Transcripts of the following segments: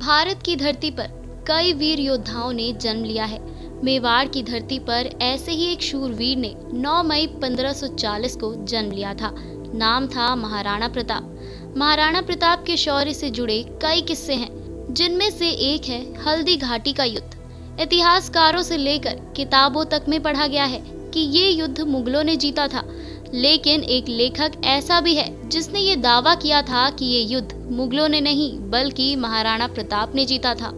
भारत की धरती पर कई वीर योद्धाओं ने जन्म लिया है। मेवाड़ की धरती पर ऐसे ही एक शूरवीर ने 9 मई 1540 को जन्म लिया था। नाम था महाराणा प्रताप। महाराणा प्रताप के शौर्य से जुड़े कई किस्से हैं, जिनमें से एक है हल्दी घाटी का युद्ध। इतिहासकारों से लेकर किताबों तक में पढ़ा गया है कि ये युद्ध मुगलों ने जीता था, लेकिन एक लेखक ऐसा भी है जिसने ये दावा किया था कि ये युद्ध मुगलों ने नहीं बल्कि महाराणा प्रताप ने जीता था।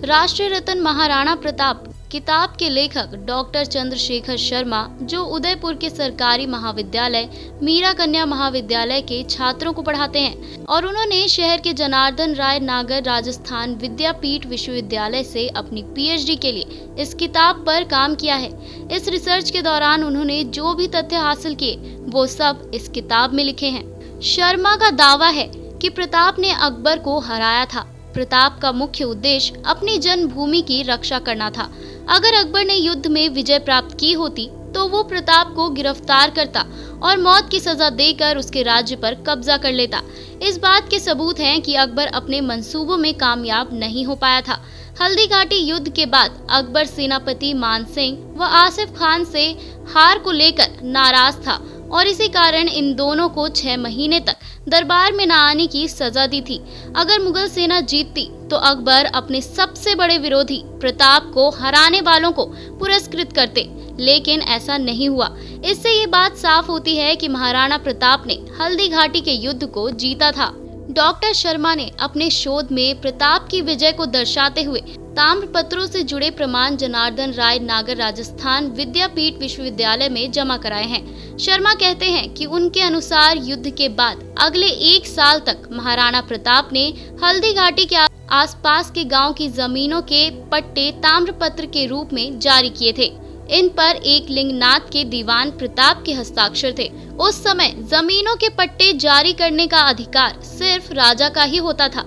राष्ट्रीय रत्न महाराणा प्रताप किताब के लेखक डॉक्टर चंद्रशेखर शर्मा, जो उदयपुर के सरकारी महाविद्यालय मीरा कन्या महाविद्यालय के छात्रों को पढ़ाते हैं, और उन्होंने शहर के जनार्दन राय नागर राजस्थान विद्यापीठ विश्वविद्यालय से अपनी पीएचडी के लिए इस किताब पर काम किया है। इस रिसर्च के दौरान उन्होंने जो भी तथ्य हासिल किए वो सब इस किताब में लिखे हैं। शर्मा का दावा है कि प्रताप ने अकबर को हराया था। प्रताप का मुख्य उद्देश्य अपनी जन्मभूमि की रक्षा करना था। अगर अकबर ने युद्ध में विजय प्राप्त की होती तो वो प्रताप को गिरफ्तार करता और मौत की सजा देकर उसके राज्य पर कब्जा कर लेता। इस बात के सबूत हैं कि अकबर अपने मंसूबों में कामयाब नहीं हो पाया था। हल्दी घाटी युद्ध के बाद अकबर सेनापति मान सिंह व आसिफ खान से हार को लेकर नाराज था और इसी कारण इन दोनों को 6 महीने तक दरबार में न आने की सजा दी थी। अगर मुगल सेना जीतती तो अकबर अपने सबसे बड़े विरोधी प्रताप को हराने वालों को पुरस्कृत करते, लेकिन ऐसा नहीं हुआ। इससे ये बात साफ होती है कि महाराणा प्रताप ने हल्दी घाटी के युद्ध को जीता था। डॉक्टर शर्मा ने अपने शोध में प्रताप की विजय को दर्शाते हुए ताम्रपत्रों से जुड़े प्रमाण जनार्दन राय नागर राजस्थान विद्यापीठ विश्वविद्यालय में जमा कराए हैं। शर्मा कहते हैं कि उनके अनुसार युद्ध के बाद अगले 1 साल तक महाराणा प्रताप ने हल्दी घाटी के आसपास के गांव की जमीनों के पट्टे ताम्रपत्र के रूप में जारी किए थे। इन पर एक लिंगनाथ के दीवान प्रताप के हस्ताक्षर थे। उस समय जमीनों के पट्टे जारी करने का अधिकार सिर्फ राजा का ही होता था।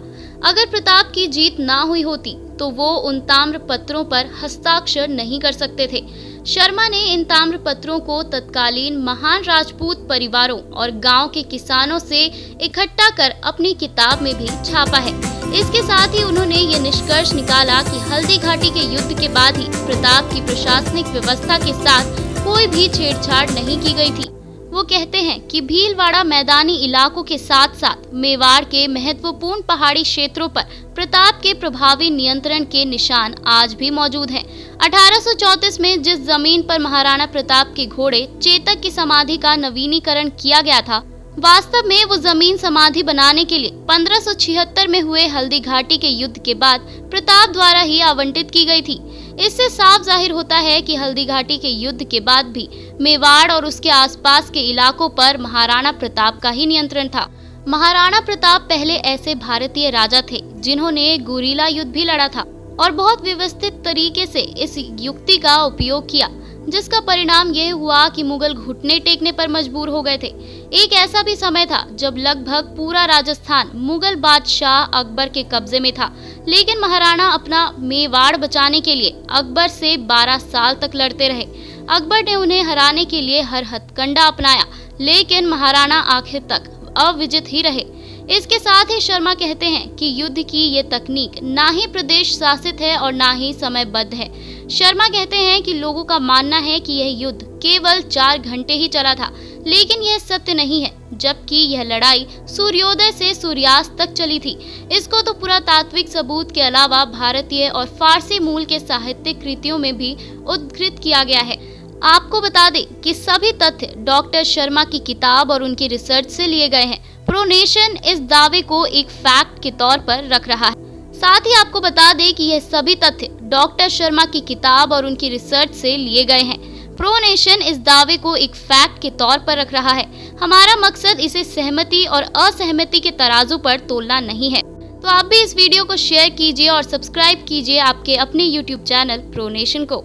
अगर प्रताप की जीत ना हुई होती तो वो उन ताम्र पत्रों पर हस्ताक्षर नहीं कर सकते थे। शर्मा ने इन ताम्र पत्रों को तत्कालीन महान राजपूत परिवारों और गांव के किसानों से इकट्ठा कर अपनी किताब में भी छापा है। इसके साथ ही उन्होंने ये निष्कर्ष निकाला कि हल्दी घाटी के युद्ध के बाद ही प्रताप की प्रशासनिक व्यवस्था के साथ कोई भी छेड़छाड़ नहीं की गई थी। वो कहते हैं कि भीलवाड़ा मैदानी इलाकों के साथ साथ मेवाड़ के महत्वपूर्ण पहाड़ी क्षेत्रों पर प्रताप के प्रभावी नियंत्रण के निशान आज भी मौजूद हैं। 1834 में जिस जमीन पर महाराणा प्रताप के घोड़े चेतक की समाधि का नवीनीकरण किया गया था, वास्तव में वो जमीन समाधि बनाने के लिए 1576 में हुए हल्दी घाटी के युद्ध के बाद प्रताप द्वारा ही आवंटित की गई थी। इससे साफ जाहिर होता है कि हल्दी घाटी के युद्ध के बाद भी मेवाड़ और उसके आसपास के इलाकों पर महाराणा प्रताप का ही नियंत्रण था। महाराणा प्रताप पहले ऐसे भारतीय राजा थे जिन्होंने गुरिल्ला युद्ध भी लड़ा था और बहुत व्यवस्थित तरीके से इस युक्ति का उपयोग किया, जिसका परिणाम यह हुआ कि मुगल घुटने टेकने पर मजबूर हो गए थे। एक ऐसा भी समय था जब लगभग पूरा राजस्थान मुगल बादशाह अकबर के कब्जे में था, लेकिन महाराणा अपना मेवाड़ बचाने के लिए अकबर से 12 साल तक लड़ते रहे। अकबर ने उन्हें हराने के लिए हर हथकंडा अपनाया, लेकिन महाराणा आखिर तक अविजित ही रहे। इसके साथ ही शर्मा कहते हैं कि युद्ध की ये तकनीक ना ही प्रदेश शासित है और ना ही समयबद्ध है। शर्मा कहते हैं कि लोगों का मानना है कि यह युद्ध केवल 4 घंटे ही चला था, लेकिन यह सत्य नहीं है, जबकि यह लड़ाई सूर्योदय से सूर्यास्त तक चली थी। इसको तो पुरातात्विक सबूत के अलावा भारतीय और फारसी मूल के साहित्यिक कृतियों में भी उद्धृत किया गया है। आपको बता दें कि सभी तथ्य डॉक्टर शर्मा की किताब और उनकी रिसर्च से लिए गए हैं। प्रोनेशन इस दावे को एक फैक्ट के तौर पर रख रहा है। साथ ही आपको बता दें कि यह सभी तथ्य डॉक्टर शर्मा की किताब और उनकी रिसर्च से लिए गए हैं। प्रोनेशन इस दावे को एक फैक्ट के तौर पर रख रहा है। हमारा मकसद इसे सहमति और असहमति के तराजू पर तोलना नहीं है। तो आप भी इस वीडियो को शेयर कीजिए और सब्सक्राइब कीजिए आपके अपने YouTube चैनल प्रोनेशन को।